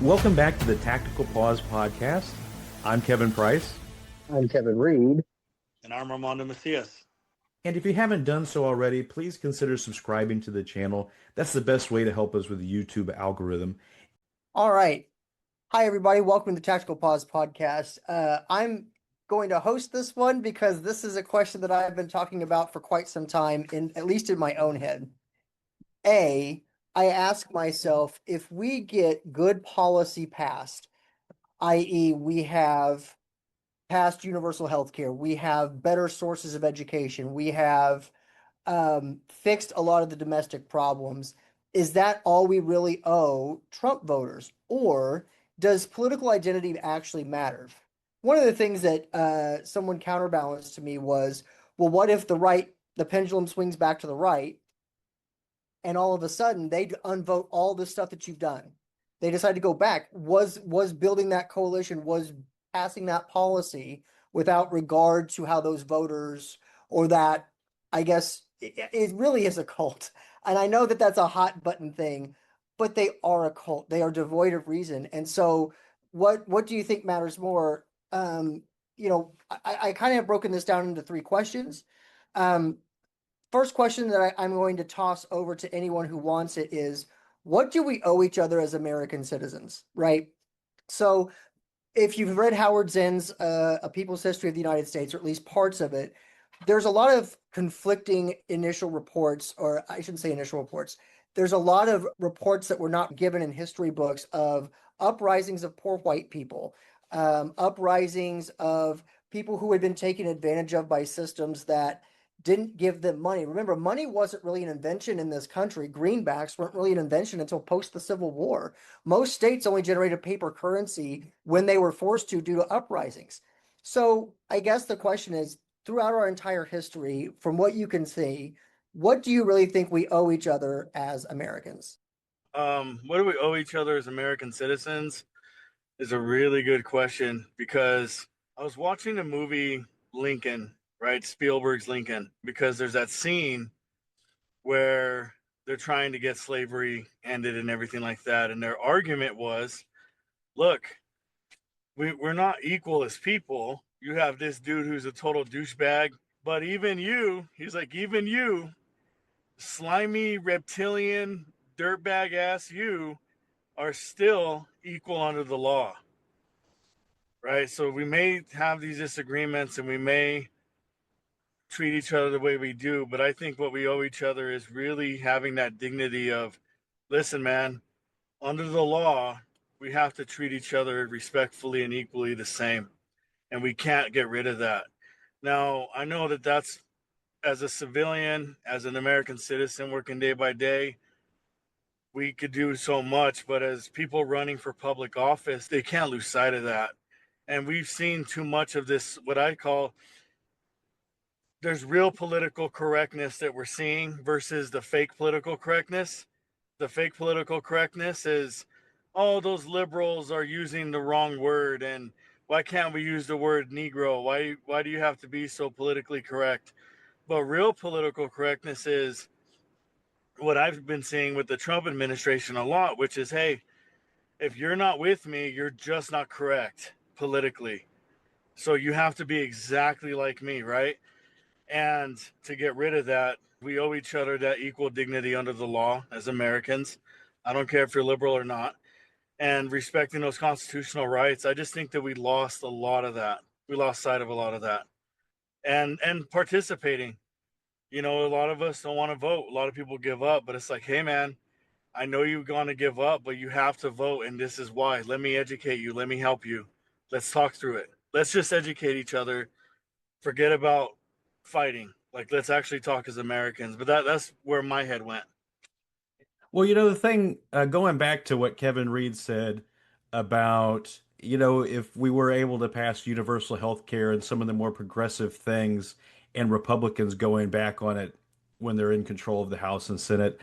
Welcome back to the Tactical Pause podcast. I'm Kevin Price. I'm Kevin Reed. And I'm Armando Macias. And if you haven't done so already, please consider subscribing to the channel. That's the best way to help us with the YouTube algorithm. All right. Hi, everybody. Welcome to the Tactical Pause podcast. I'm going to host this one because this is a question that I've been talking about for quite some time, at least in my own head. I ask myself, if we get good policy passed, i.e., we have passed universal health care, we have better sources of education, we have fixed a lot of the domestic problems. Is that all we really owe Trump voters? Or does political identity actually matter? One of the things that someone counterbalanced to me was, well, what if the pendulum swings back to the right, and all of a sudden they unvote all the stuff that you've done? They decide to go back. Was building that coalition, was passing that policy without regard to how those voters, or that, I guess, it really is a cult. And I know that that's a hot button thing, but they are a cult. They are devoid of reason. And so what do you think matters more? I kind of have broken this down into three questions. First question that I'm going to toss over to anyone who wants it is, what do we owe each other as American citizens, right? So if you've read Howard Zinn's A People's History of the United States, or at least parts of it, there's a lot of conflicting initial reports, or I shouldn't say initial reports. There's a lot of reports that were not given in history books of uprisings of poor white people, uprisings of people who had been taken advantage of by systems that didn't give them money. Remember, money wasn't really an invention in this country. Greenbacks weren't really an invention until post the Civil War. Most states only generated paper currency when they were forced to due to uprisings. So I guess the question is, throughout our entire history, from what you can see, what do you really think we owe each other as Americans? What do we owe each other as American citizens is a really good question, because I was watching the movie Lincoln, right? Spielberg's Lincoln, because there's that scene where they're trying to get slavery ended and everything like that. And their argument was, look, we're not equal as people. You have this dude who's a total douchebag, but even you, he's like, even you, slimy reptilian dirtbag ass, you are still equal under the law, right? So we may have these disagreements and we may treat each other the way we do, but I think what we owe each other is really having that dignity of, listen, man, under the law, we have to treat each other respectfully and equally the same, and we can't get rid of that. Now, I know that that's, as a civilian, as an American citizen working day by day, we could do so much, but as people running for public office, they can't lose sight of that. And we've seen too much of this, what I call, there's real political correctness that we're seeing versus the fake political correctness. The fake political correctness is, oh, those liberals are using the wrong word, and why can't we use the word Negro? Why do you have to be so politically correct? But real political correctness is what I've been seeing with the Trump administration a lot, which is, hey, if you're not with me, you're just not correct politically. So you have to be exactly like me, right? And to get rid of that, we owe each other that equal dignity under the law as Americans. I don't care if you're liberal or not. And respecting those constitutional rights, I just think that we lost a lot of that. We lost sight of a lot of that. And participating. You know, a lot of us don't want to vote. A lot of people give up, but it's like, hey, man, I know you're going to give up, but you have to vote, and this is why. Let me educate you. Let me help you. Let's talk through it. Let's just educate each other. Forget about fighting. Like, let's actually talk as Americans. But that's where my head went. Well, the thing, going back to what Kevin Reed said about, if we were able to pass universal health care and some of the more progressive things, and Republicans going back on it when they're in control of the House and Senate,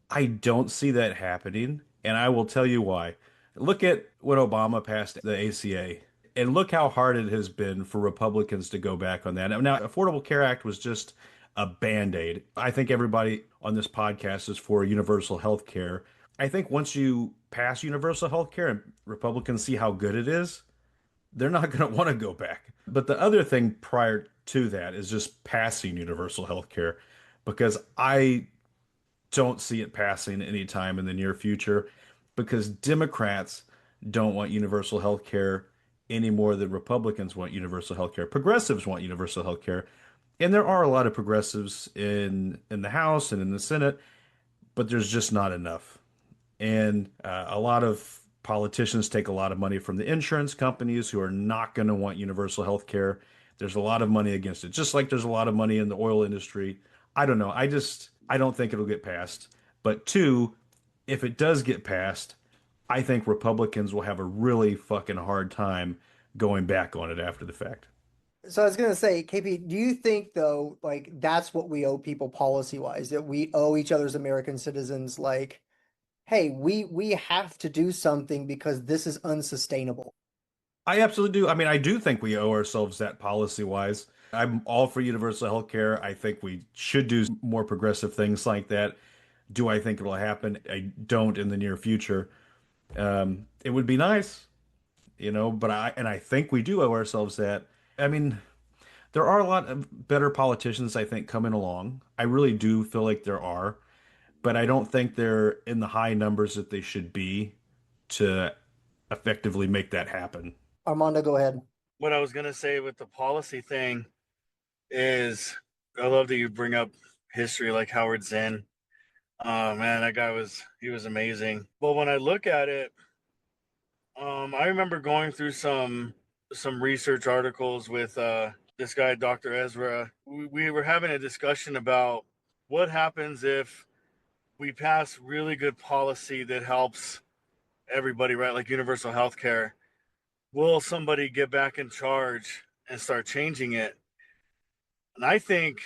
I don't see that happening. And I will tell you why. Look at when Obama passed the ACA. And look how hard it has been for Republicans to go back on that. Now, Affordable Care Act was just a Band-Aid. I think everybody on this podcast is for universal health care. I think once you pass universal health care and Republicans see how good it is, they're not going to want to go back. But the other thing prior to that is just passing universal health care because I don't see it passing anytime in the near future because Democrats don't want universal health care any more than Republicans want universal health care. Progressives want universal health care. And there are a lot of progressives in the House and in the Senate, but there's just not enough. And a lot of politicians take a lot of money from the insurance companies who are not going to want universal health care. There's a lot of money against it, just like there's a lot of money in the oil industry. I don't know. I don't think it'll get passed. But two, if it does get passed, I think Republicans will have a really fucking hard time going back on it after the fact. So I was gonna say, KP, do you think though, like that's what we owe people policy wise, that we owe each other as American citizens, like, hey, we have to do something because this is unsustainable. I absolutely do. I mean, I do think we owe ourselves that policy wise. I'm all for universal health care. I think we should do more progressive things like that. Do I think it'll happen? I don't in the near future. It would be nice, but I think we do owe ourselves that. I mean, there are a lot of better politicians, I think, coming along. I really do feel like there are, but I don't think they're in the high numbers that they should be to effectively make that happen. Armando, go ahead. What I was gonna say with the policy thing is, I love that you bring up history like Howard Zinn. Oh man, that guy was amazing. But when I look at it, I remember going through some research articles with this guy, Dr. Ezra. We were having a discussion about what happens if we pass really good policy that helps everybody, right? Like universal health care. Will somebody get back in charge and start changing it? And I think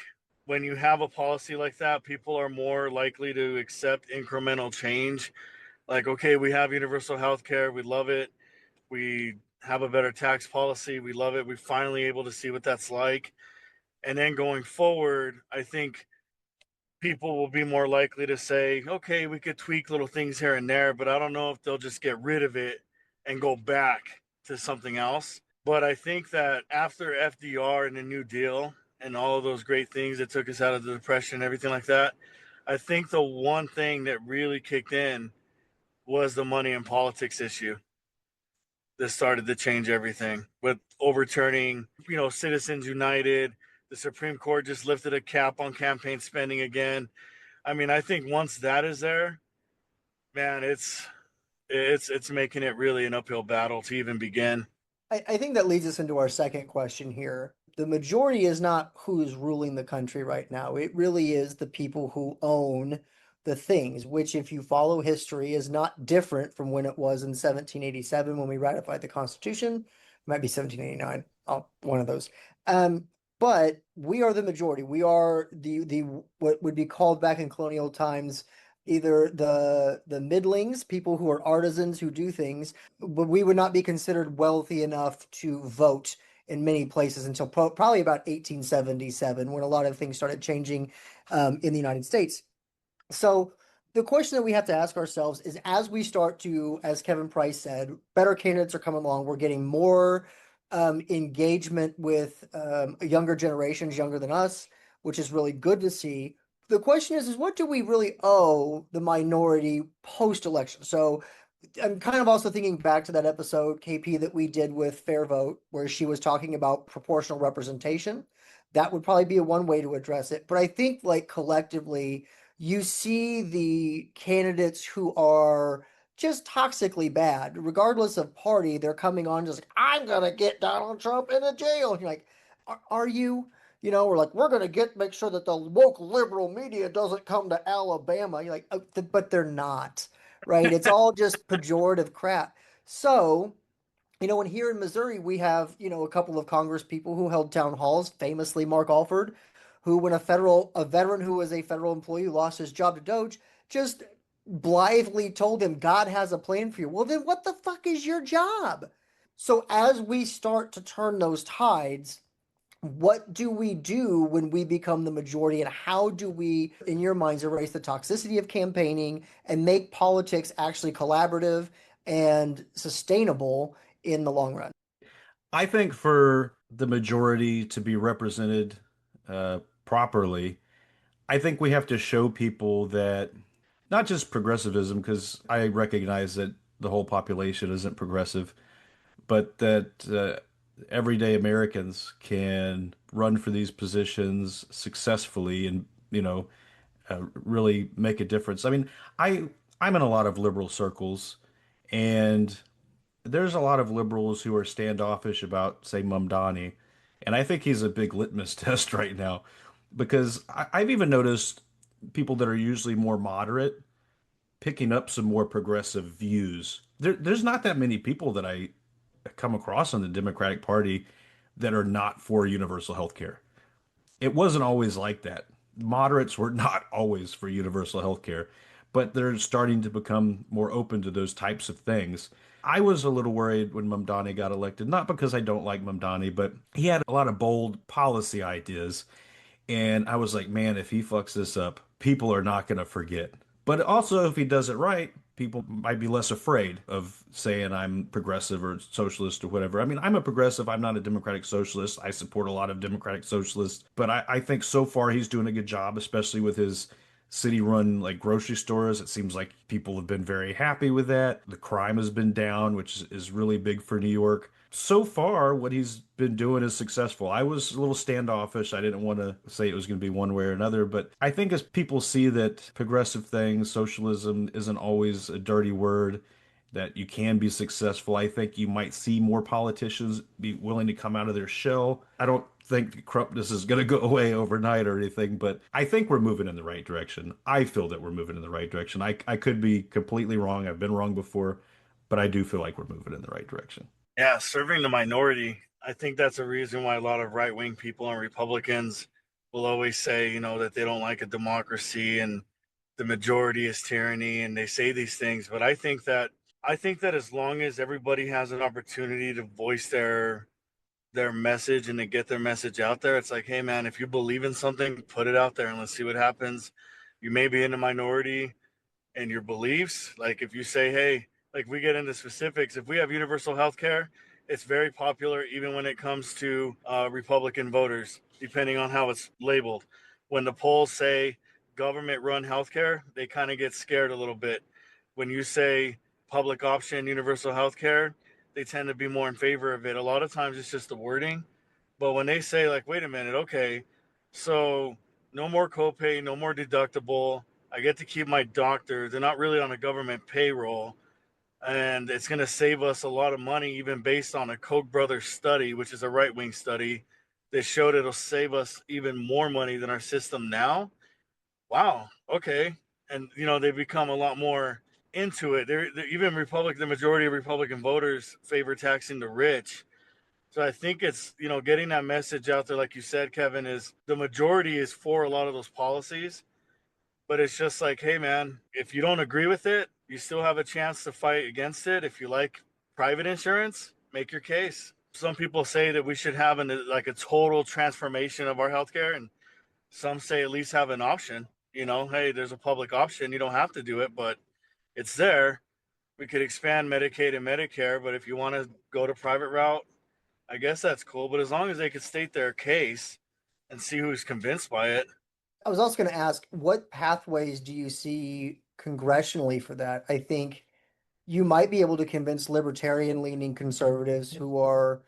when you have a policy like that, people are more likely to accept incremental change. Like, okay, we have universal health care. We love it. We have a better tax policy. We love it. We're finally able to see what that's like. And then going forward, I think people will be more likely to say, okay, we could tweak little things here and there, but I don't know if they'll just get rid of it and go back to something else. But I think that after FDR and the New Deal and all of those great things that took us out of the Depression and everything like that, I think the one thing that really kicked in was the money in politics issue that started to change everything with overturning, Citizens United. The Supreme Court just lifted a cap on campaign spending again. I mean, I think once that is there, man, it's making it really an uphill battle to even begin. I think that leads us into our second question here. The majority is not who's ruling the country right now. It really is the people who own the things, which, if you follow history, is not different from when it was in 1787 when we ratified the Constitution. It might be 1789, one of those. Um, but we are the majority. We are the what would be called back in colonial times either the middlings, people who are artisans who do things, but we would not be considered wealthy enough to vote in many places until probably about 1877 when a lot of things started changing in the United States. So the question that we have to ask ourselves is as we start to, as Kevin Price said, better candidates are coming along. We're getting more engagement with younger generations, younger than us, which is really good to see. The question is what do we really owe the minority post-election? So I'm kind of also thinking back to that episode, KP, that we did with Fair Vote, where she was talking about proportional representation. That would probably be a one way to address it. But I think, like, collectively, you see the candidates who are just toxically bad, regardless of party. They're coming on just like, I'm going to get Donald Trump in a jail. And you're like, are you? We're like, we're going to make sure that the woke liberal media doesn't come to Alabama. You're like, oh, but they're not, right? It's all just pejorative crap. So, and here in Missouri, we have, a couple of Congress people who held town halls, famously Mark Alford, who, when a veteran who was a federal employee who lost his job to Doge, just blithely told him, God has a plan for you. Well, then what the fuck is your job? So as we start to turn those tides, what do we do when we become the majority, and how do we, in your minds, erase the toxicity of campaigning and make politics actually collaborative and sustainable in the long run? I think for the majority to be represented properly, I think we have to show people that not just progressivism, because I recognize that the whole population isn't progressive, but that everyday Americans can run for these positions successfully and, really make a difference. I mean, I I'm in a lot of liberal circles, and there's a lot of liberals who are standoffish about, say, Mamdani, and I think he's a big litmus test right now because I've even noticed people that are usually more moderate picking up some more progressive views. There's not that many people that I come across in the Democratic Party that are not for universal health care. It wasn't always like that. Moderates were not always for universal health care, but they're starting to become more open to those types of things. I was a little worried when Mamdani got elected, not because I don't like Mamdani, but he had a lot of bold policy ideas. And I was like, man, if he fucks this up, people are not going to forget. But also, if he does it right, people might be less afraid of saying I'm progressive or socialist or whatever. I mean, I'm a progressive. I'm not a democratic socialist. I support a lot of democratic socialists. But I think so far he's doing a good job, especially with his city-run like grocery stores. It seems like people have been very happy with that. The crime has been down, which is really big for New York. So far, what he's been doing is successful. I was a little standoffish. I didn't want to say it was going to be one way or another, but I think as people see that progressive things, socialism isn't always a dirty word, that you can be successful, I think you might see more politicians be willing to come out of their shell. I don't think corruptness is going to go away overnight or anything, but I think we're moving in the right direction. I feel that we're moving in the right direction. I could be completely wrong. I've been wrong before, but I do feel like we're moving in the right direction. Yeah, serving the minority. I think that's a reason why a lot of right wing people and Republicans will always say, that they don't like a democracy and the majority is tyranny, and they say these things. But I think that as long as everybody has an opportunity to voice their message and to get their message out there, it's like, hey man, if you believe in something, put it out there and let's see what happens. You may be in a minority and your beliefs. Like if you say, hey, like we get into specifics, if we have universal health care, it's very popular even when it comes to Republican voters, depending on how it's labeled. When the polls say government run healthcare, they kind of get scared a little bit. When you say public option, universal healthcare, they tend to be more in favor of it. A lot of times it's just the wording. But when they say, like, wait a minute, okay, so no more copay, no more deductible, I get to keep my doctor. They're not really on a government payroll. And it's going to save us a lot of money, even based on a Koch brothers study, which is a right wing study that showed it'll save us even more money than our system now. Wow. Okay. And, they become a lot more into it. Even the majority of Republican voters favor taxing the rich. So I think it's, getting that message out there, like you said, Kevin, is the majority is for a lot of those policies, but it's just like, hey, man, if you don't agree with it, you still have a chance to fight against it. If you like private insurance, make your case. Some people say that we should have like a total transformation of our healthcare, and some say at least have an option. Hey, there's a public option. You don't have to do it, but it's there. We could expand Medicaid and Medicare, but if you want to go to private route, I guess that's cool. But as long as they could state their case and see who's convinced by it. I was also going to ask, what pathways do you see congressionally for that? I think you might be able to convince libertarian leaning conservatives who are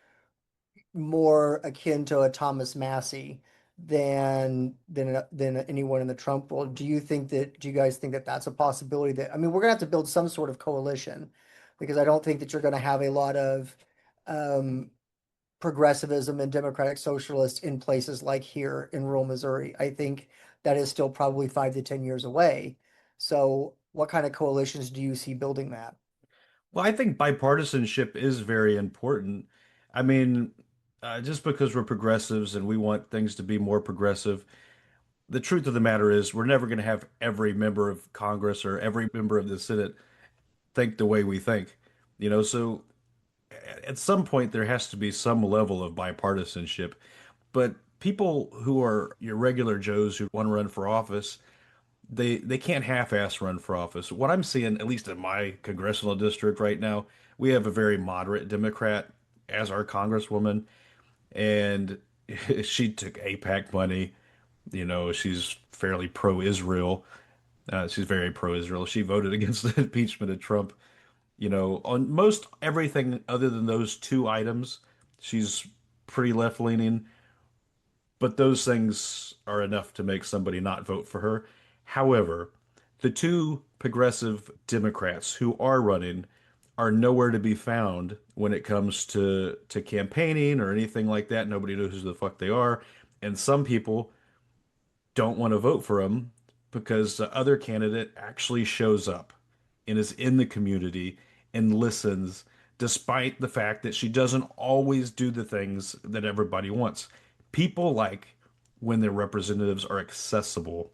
more akin to a Thomas Massey than anyone in the Trump world. Do you guys think that that's a possibility? That, I mean, we're gonna have to build some sort of coalition, because I don't think that you're gonna have a lot of um, progressivism and democratic socialists in places like here in rural Missouri. I think that is still probably 5 to 10 years away. So what kind of coalitions do you see building that? Well, I think bipartisanship is very important. I mean, just because we're progressives and we want things to be more progressive, the truth of the matter is we're never going to have every member of Congress or every member of the Senate think the way we think. So at some point there has to be some level of bipartisanship. But people who are your regular Joes who want to run for office, they can't half-ass run for office. What I'm seeing, at least in my congressional district right now, we have a very moderate Democrat as our congresswoman, and she took APAC money. You know, she's fairly pro-Israel. She's very pro-Israel. She voted against the impeachment of Trump. You know, on most everything other than those two items, she's pretty left-leaning, but those things are enough to make somebody not vote for her. However, the two progressive Democrats who are running are nowhere to be found when it comes to campaigning or anything like that. Nobody knows who the fuck they are, and some people don't want to vote for them because the other candidate actually shows up and is in the community and listens, despite the fact that she doesn't always do the things that everybody wants. People like when their representatives are accessible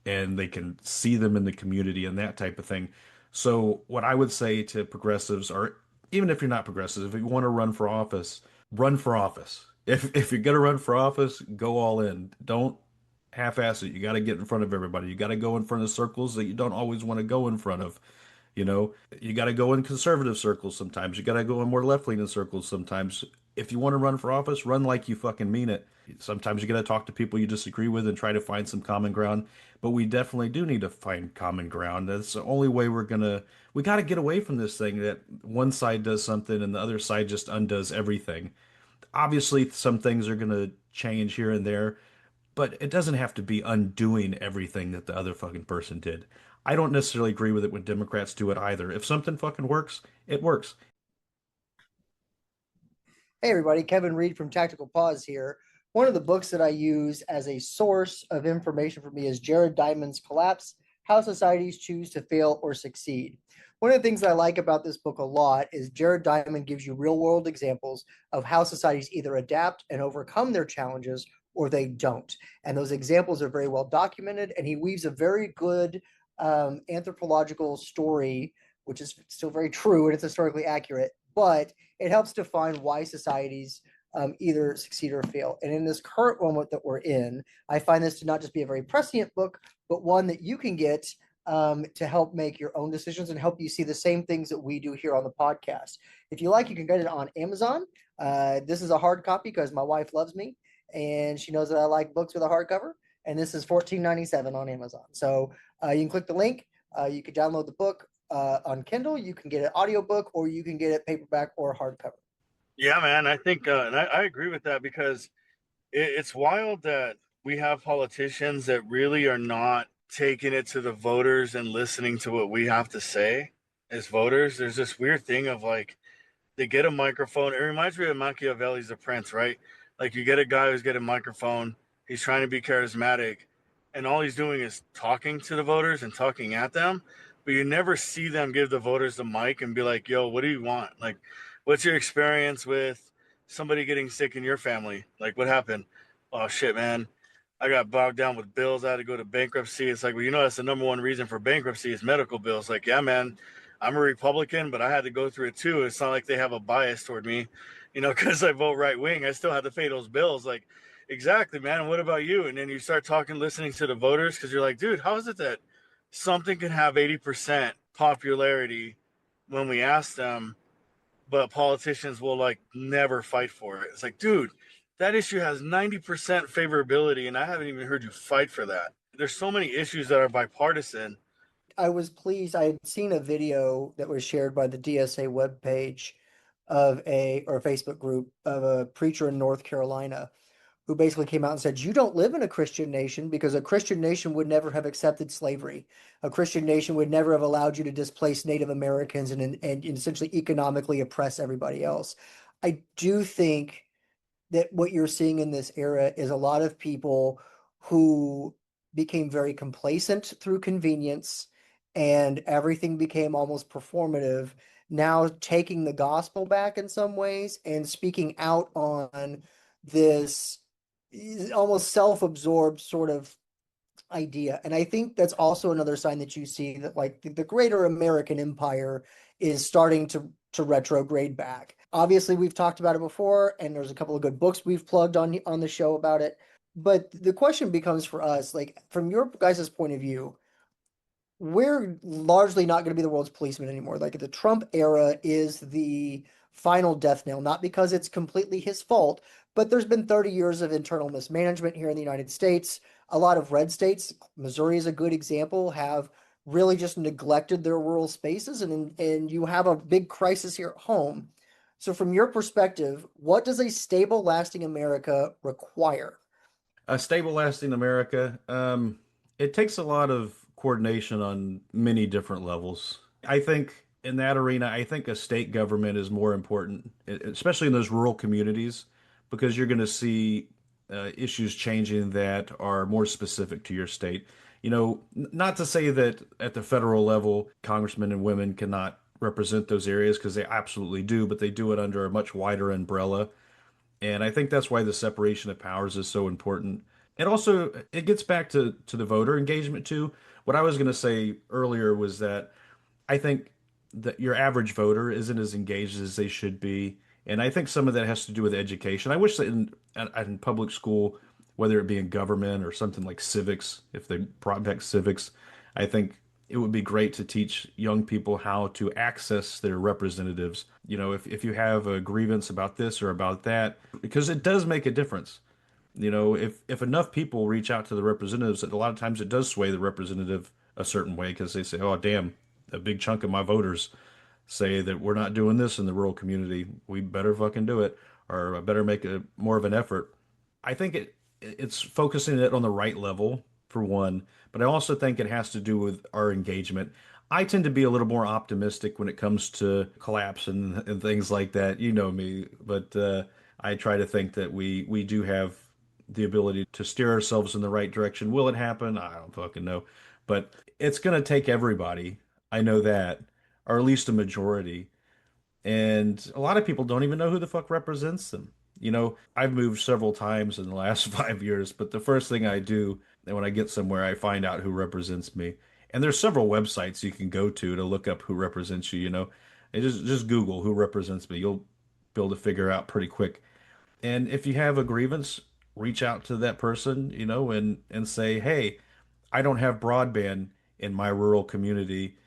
and they can see them in the community and that type of thing. So, what I would say to progressives, or even if you're not progressive, if you want to run for office, run for office. If you're gonna run for office, go all in. Don't half-ass it. You got to get in front of everybody. You got to go in front of circles that you don't always want to go in front of. You know, you got to go in conservative circles sometimes. You got to go in more left-leaning circles sometimes. If you want to run for office, run like you fucking mean it. Sometimes you got to talk to people you disagree with and try to find some common ground. But we definitely do need to find common ground. That's the only way we got to get away from this thing that one side does something and the other side just undoes everything. Obviously, some things are going to change here and there, but it doesn't have to be undoing everything that the other fucking person did. I don't necessarily agree with it when Democrats do it either. If something fucking works, it works. Hey everybody, Kevin Reed from Tactical Pause here. One of the books that I use as a source of information for me is Jared Diamond's Collapse: How Societies Choose to Fail or Succeed. One of the things I like about this book a lot is Jared Diamond gives you real world examples of how societies either adapt and overcome their challenges or they don't. And those examples are very well documented, and he weaves a very good anthropological story, which is still very true and it's historically accurate, but it helps define why societies either succeed or fail. And in this current moment that we're in, I find this to not just be a very prescient book, but one that you can get to help make your own decisions and help you see the same things that we do here on the podcast. If you like, you can get it on Amazon. This is a hard copy because my wife loves me and she knows that I like books with a hardcover. And this is $14.97 on Amazon. So you can click the link. You can download the book on Kindle. You can get an audiobook, or you can get it paperback or hardcover. Yeah, man. I think, and I agree with that because it's wild that we have politicians that really are not taking it to the voters and listening to what we have to say as voters. There's this weird thing of like, they get a microphone. It reminds me of Machiavelli's The Prince, right? Like you get a guy who's got a microphone, he's trying to be charismatic, and all he's doing is talking to the voters and talking at them. But you never see them give the voters the mic and be like, yo, what do you want? Like, what's your experience with somebody getting sick in your family? Like, what happened? Oh, shit, man. I got bogged down with bills. I had to go to bankruptcy. It's like, well, that's the number one reason for bankruptcy is medical bills. Like, yeah, man, I'm a Republican, but I had to go through it too. It's not like they have a bias toward me, because I vote right wing. I still had to pay those bills. Like, exactly, man. And what about you? And then you start talking, listening to the voters because you're like, dude, how is it that something can have 80% popularity when we ask them, but politicians will like never fight for it? It's like, dude, that issue has 90% favorability, and I haven't even heard you fight for that. There's so many issues that are bipartisan. I was pleased. I had seen a video that was shared by the DSA webpage of a Facebook group of a preacher in North Carolina who basically came out and said, you don't live in a Christian nation because a Christian nation would never have accepted slavery. A Christian nation would never have allowed you to displace Native Americans and essentially economically oppress everybody else. I do think that what you're seeing in this era is a lot of people who became very complacent through convenience and everything became almost performative, now taking the gospel back in some ways and speaking out on this almost self-absorbed sort of idea. And I think that's also another sign that you see that like the greater American empire is starting to retrograde back. Obviously, we've talked about it before, and there's a couple of good books we've plugged on the show about it. But the question becomes for us, like from your guys' point of view, we're largely not going to be the world's policeman anymore. Like the Trump era is the final death knell, not because it's completely his fault, but there's been 30 years of internal mismanagement here in the United States. A lot of red states, Missouri is a good example, have really just neglected their rural spaces, and you have a big crisis here at home. So from your perspective, what does a stable, lasting America require? A stable, lasting America. It takes a lot of coordination on many different levels. I think in that arena, I think a state government is more important, especially in those rural communities, because you're going to see issues changing that are more specific to your state. Not to say that at the federal level, congressmen and women cannot represent those areas because they absolutely do, but they do it under a much wider umbrella. And I think that's why the separation of powers is so important. And also, it gets back to the voter engagement too. What I was going to say earlier was that I think that your average voter isn't as engaged as they should be, and I think some of that has to do with education. I wish that in public school, whether it be in government or something like civics, if they brought back civics, I think it would be great to teach young people how to access their representatives. If you have a grievance about this or about that, because it does make a difference. If enough people reach out to the representatives, a lot of times it does sway the representative a certain way because they say, "Oh, damn, a big chunk of my voters say that we're not doing this in the rural community. We better fucking do it, or I better make a more of an effort." I think it's focusing it on the right level for one, but I also think it has to do with our engagement. I tend to be a little more optimistic when it comes to collapse and things like that. You know me, but I try to think that we do have the ability to steer ourselves in the right direction. Will it happen? I don't fucking know, but it's going to take everybody. I know that, or at least a majority. And a lot of people don't even know who the fuck represents them. I've moved several times in the last 5 years, but the first thing I do, and when I get somewhere, I find out who represents me. And there's several websites you can go to look up who represents you. And just Google who represents me. You'll be able to figure out pretty quick. And if you have a grievance, reach out to that person, and say, "Hey, I don't have broadband in my rural community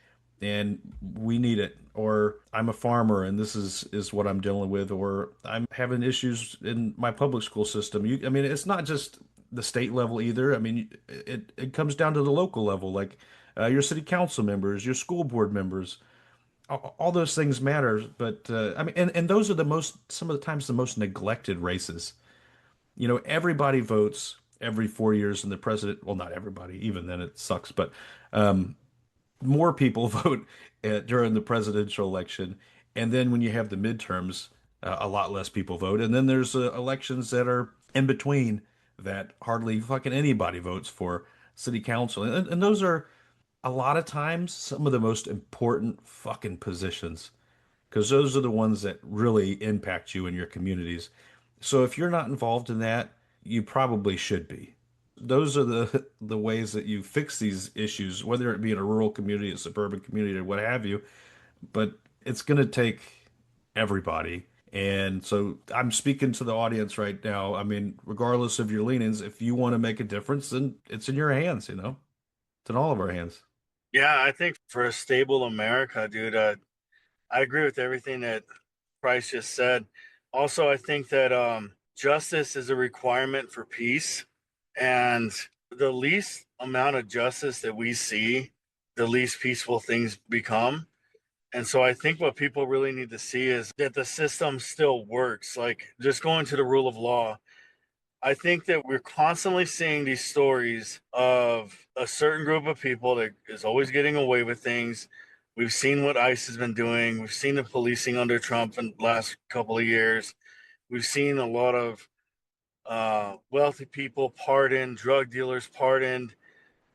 and we need it," or "I'm a farmer and this is what I'm dealing with," or "I'm having issues in my public school system." I mean, it's not just the state level either. I mean, it comes down to the local level, like your city council members, your school board members. All those things matter, but I mean, and those are some of the times the most neglected races. Everybody votes every 4 years in the president. Well, not everybody, even then it sucks, but um, more people vote during the presidential election. And then when you have the midterms, a lot less people vote. And then there's elections that are in between that hardly fucking anybody votes for city council. And those are a lot of times some of the most important fucking positions because those are the ones that really impact you in your communities. So if you're not involved in that, you probably should be. Those are the ways that you fix these issues, whether it be in a rural community, a suburban community, or what have you. But it's going to take everybody. And so I'm speaking to the audience right now. I mean, regardless of your leanings, if you want to make a difference, then it's in your hands. It's in all of our hands. Yeah, I think for a stable America, dude, I agree with everything that Price just said. Also, I think that justice is a requirement for peace, and the least amount of justice that we see, the least peaceful things become. And so I think what people really need to see is that the system still works. Like just going to the rule of law, I think that we're constantly seeing these stories of a certain group of people that is always getting away with things. We've seen what ICE has been doing. We've seen the policing under Trump in the last couple of years. We've seen a lot of wealthy people pardoned, drug dealers pardoned,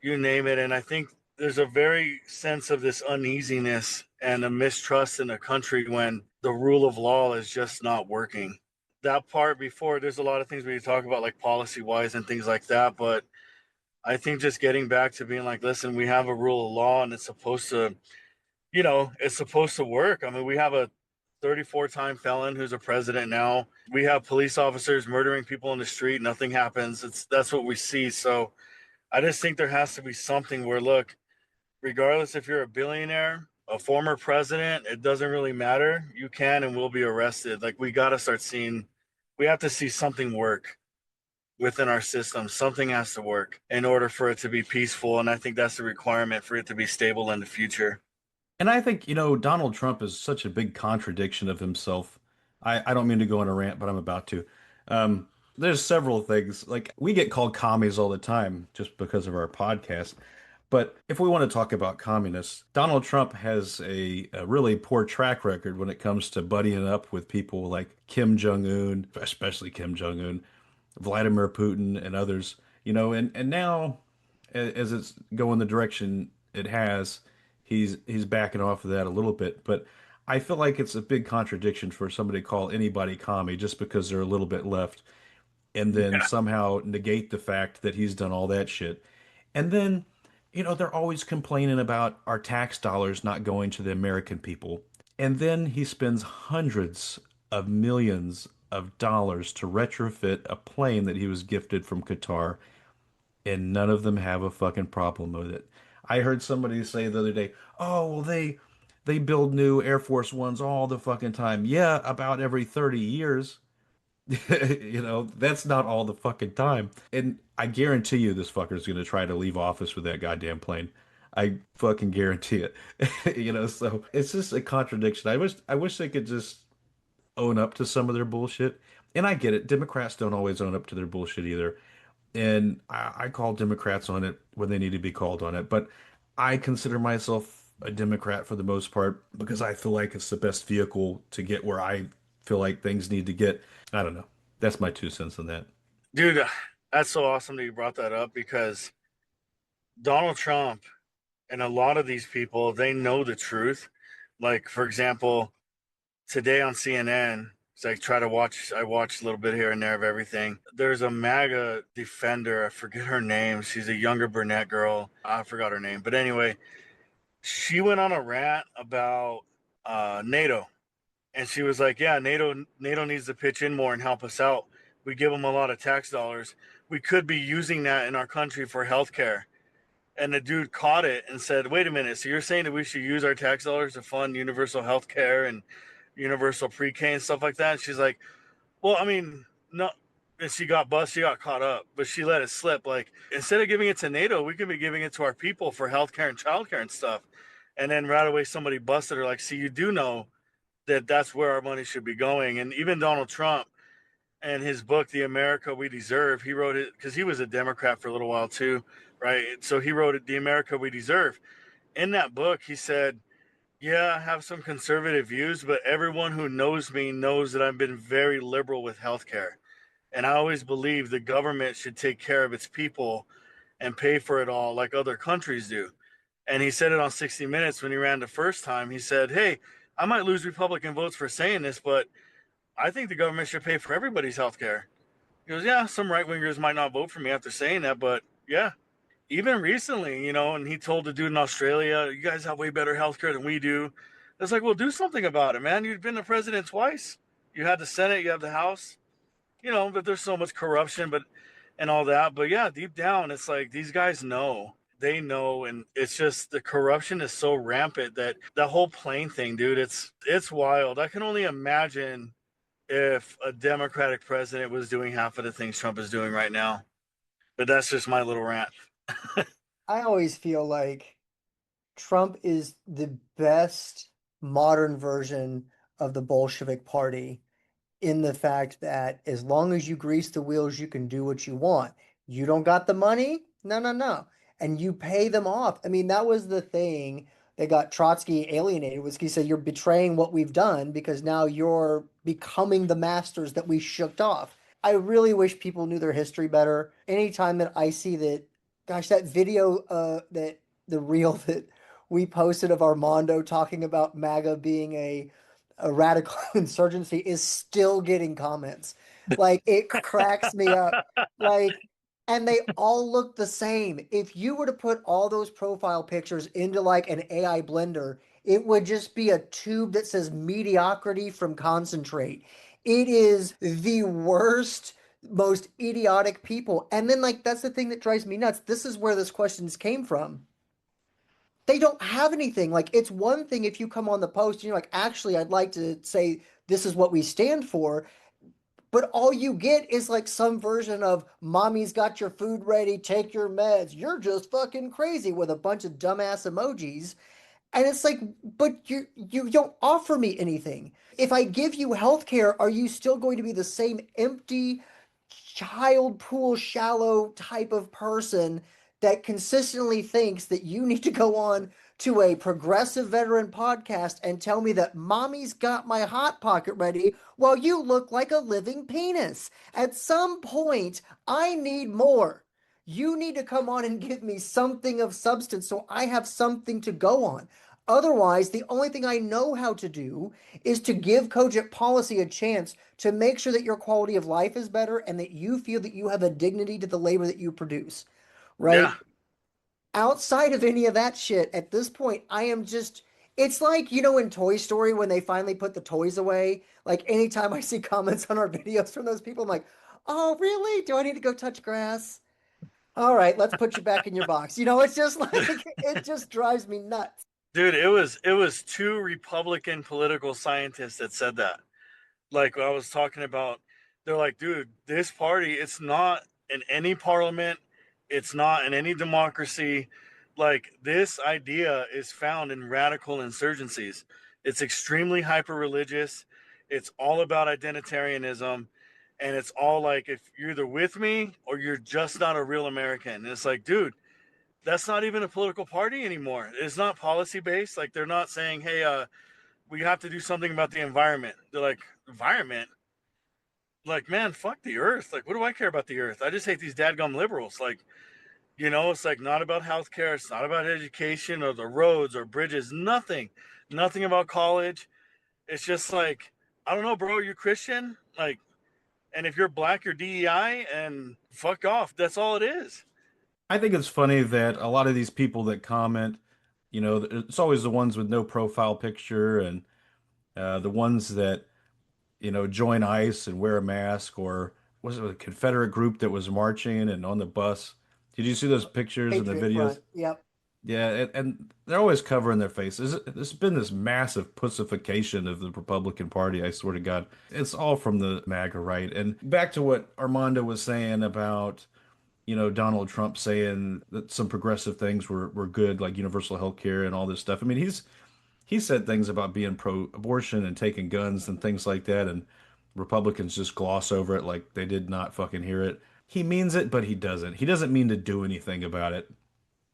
you name it. And I think there's a very sense of this uneasiness and a mistrust in the country when the rule of law is just not working. That part before, there's a lot of things we talk about, like policy wise and things like that. But I think just getting back to being like, listen, we have a rule of law and it's supposed to, it's supposed to work. I mean, we have a 34-time felon who's a president now. We have police officers murdering people in the street. Nothing happens. That's what we see. So I just think there has to be something where, look, regardless if you're a billionaire, a former president, it doesn't really matter. You can and will be arrested. Like, we got to start seeing, we have to see something work within our system. Something has to work in order for it to be peaceful. And I think that's the requirement for it to be stable in the future. And I think, Donald Trump is such a big contradiction of himself. I don't mean to go on a rant, but I'm about to. There's several things. Like, we get called commies all the time just because of our podcast. But if we want to talk about communists, Donald Trump has a really poor track record when it comes to buddying up with people like Kim Jong-un, especially Kim Jong-un, Vladimir Putin, and others. And now, as it's going the direction it has, he's backing off of that a little bit. But I feel like it's a big contradiction for somebody to call anybody commie just because they're a little bit left, and then Yeah. somehow negate the fact that he's done all that shit. And then, they're always complaining about our tax dollars not going to the American people. And then he spends hundreds of millions of dollars to retrofit a plane that he was gifted from Qatar, and none of them have a fucking problem with it. I heard somebody say the other day, "Oh, well, they build new Air Force Ones all the fucking time." Yeah, about every 30 years. That's not all the fucking time. And I guarantee you this fucker's gonna try to leave office with that goddamn plane. I fucking guarantee it. So it's just a contradiction. I wish they could just own up to some of their bullshit. And I get it. Democrats don't always own up to their bullshit either. And I call Democrats on it when they need to be called on it. But I consider myself a Democrat for the most part because I feel like it's the best vehicle to get where I feel like things need to get. I don't know. That's my 2 cents on that. Dude, that's so awesome that you brought that up because Donald Trump and a lot of these people, they know the truth. Like, for example, today on CNN, so I watch a little bit here and there of everything. There's a MAGA defender. I forget her name. She's a younger brunette girl. I forgot her name. But anyway, she went on a rant about NATO. And she was like, yeah, NATO needs to pitch in more and help us out. We give them a lot of tax dollars. We could be using that in our country for healthcare. And the dude caught it and said, wait a minute. So you're saying that we should use our tax dollars to fund universal health care and universal pre-K and stuff like that? And she's like, well, I mean, no. And she got busted, she got caught up, but she let it slip. Like, instead of giving it to NATO, we could be giving it to our people for healthcare and childcare and stuff. And then right away, somebody busted her, like, see, you do know that that's where our money should be going. And even Donald Trump and his book, The America We Deserve, he wrote it because he was a Democrat for a little while too, right? So he wrote it, The America We Deserve. In that book, he said, yeah, I have some conservative views, but everyone who knows me knows that I've been very liberal with healthcare. And I always believe the government should take care of its people and pay for it all like other countries do. And he said it on 60 Minutes when he ran the first time. He said, hey, I might lose Republican votes for saying this, but I think the government should pay for everybody's health care. He goes, yeah, some right wingers might not vote for me after saying that, but yeah, even recently, and he told the dude in Australia, you guys have way better health care than we do. It's like, well, do something about it, man. You've been the president twice. You had the Senate, you have the House, but there's so much corruption, and all that. But yeah, deep down, it's like these guys know. They know, and it's just the corruption is so rampant that the whole plane thing, dude, it's wild. I can only imagine if a Democratic president was doing half of the things Trump is doing right now. But that's just my little rant. I always feel like Trump is the best modern version of the Bolshevik Party in the fact that as long as you grease the wheels, you can do what you want. You don't got the money? No, no, no. And you pay them off. I mean, that was the thing that got Trotsky alienated was he said, you're betraying what we've done because now you're becoming the masters that we shook off. I really wish people knew their history better. Anytime that I see that, gosh, that video, that the reel that we posted of Armando talking about MAGA being a radical insurgency is still getting comments. Like it cracks me up. Like, and they all look the same. If you were to put all those profile pictures into like an AI blender, it would just be a tube that says mediocrity from concentrate. It is the worst, most idiotic people. And then, like, that's the thing that drives me nuts. This is where this questions came from. They don't have anything. Like, it's one thing if you come on the post and you're like, actually, I'd like to say this is what we stand for. But all you get is like some version of mommy's got your food ready, take your meds. You're just fucking crazy with a bunch of dumbass emojis. And it's like, but you don't offer me anything. If I give you healthcare, are you still going to be the same empty child pool shallow type of person that consistently thinks that you need to go on to a progressive veteran podcast and tell me that mommy's got my hot pocket ready while you look like a living penis? At some point, I need more. You need to come on and give me something of substance so I have something to go on. Otherwise, the only thing I know how to do is to give cogent policy a chance to make sure that your quality of life is better and that you feel that you have a dignity to the labor that you produce, Yeah. right? Outside of any of that shit, at this point, I am just. It's like, in Toy Story when they finally put the toys away. Like, anytime I see comments on our videos from those people, I'm like, oh, really? Do I need to go touch grass? All right, let's put you back in your box. It's just like, it just drives me nuts. Dude, it was two Republican political scientists that said that. Like I was talking about, they're like, dude, this party, it's not in any parliament, it's not in any democracy. Like this idea is found in radical insurgencies. It's extremely hyper religious. It's all about identitarianism. And it's all like if you're either with me or you're just not a real American. And it's like, dude, that's not even a political party anymore. It's not policy based. Like they're not saying, hey, we have to do something about the environment. They're like, environment? Like, man, fuck the earth. Like, what do I care about the earth? I just hate these dadgum liberals. Like, it's like not about healthcare. It's not about education or the roads or bridges. Nothing. Nothing about college. It's just like, I don't know, bro. You're Christian. Like, and if you're black, you're DEI and fuck off. That's all it is. I think it's funny that a lot of these people that comment, it's always the ones with no profile picture and the ones that, join ICE and wear a mask, or was it a Confederate group that was marching and on the bus? Did you see those pictures and the Patriot videos? Front. Yep. Yeah, and they're always covering their faces. There's been this massive pussification of the Republican Party, I swear to God. It's all from the MAGA right. And back to what Armando was saying about, Donald Trump saying that some progressive things were good, like universal health care and all this stuff. I mean, he said things about being pro-abortion and taking guns and things like that, and Republicans just gloss over it like they did not fucking hear it. He means it, but he doesn't. He doesn't mean to do anything about it.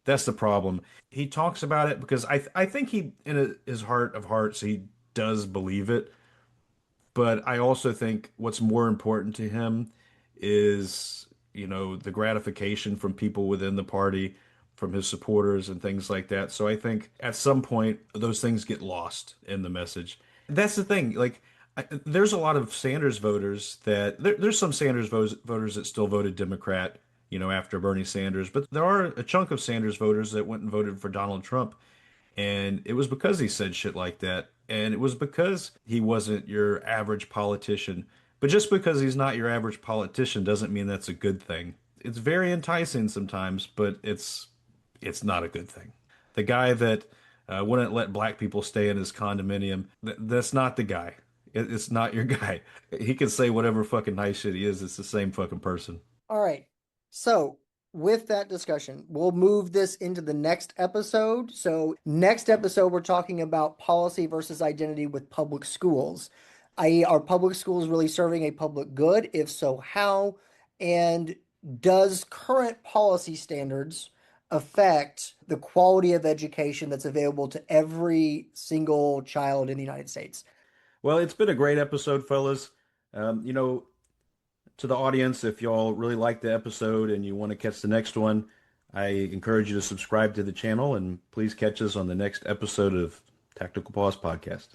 That's the problem. He talks about it because I think he, in his heart of hearts, he does believe it. But I also think what's more important to him is, the gratification from people within the party, from his supporters and things like that. So I think at some point those things get lost in the message. That's the thing. Like, there's a lot of Sanders voters that there's some Sanders voters that still voted Democrat, after Bernie Sanders, but there are a chunk of Sanders voters that went and voted for Donald Trump. And it was because he said shit like that. And it was because he wasn't your average politician. But just because he's not your average politician doesn't mean that's a good thing. It's very enticing sometimes, but it's not a good thing. The guy that wouldn't let black people stay in his condominium, that's not the guy. It's not your guy. He can say whatever fucking nice shit he is. It's the same fucking person. All right. So, with that discussion, we'll move this into the next episode. So, next episode, we're talking about policy versus identity with public schools, i.e., are public schools really serving a public good? If so, how? And does current policy standards affect the quality of education that's available to every single child in the United States? Well, it's been a great episode, fellas. Um, you know, to the audience, if y'all really like the episode and you want to catch the next one, I encourage you to subscribe to the channel and please catch us on the next episode of Tactical Pause Podcast.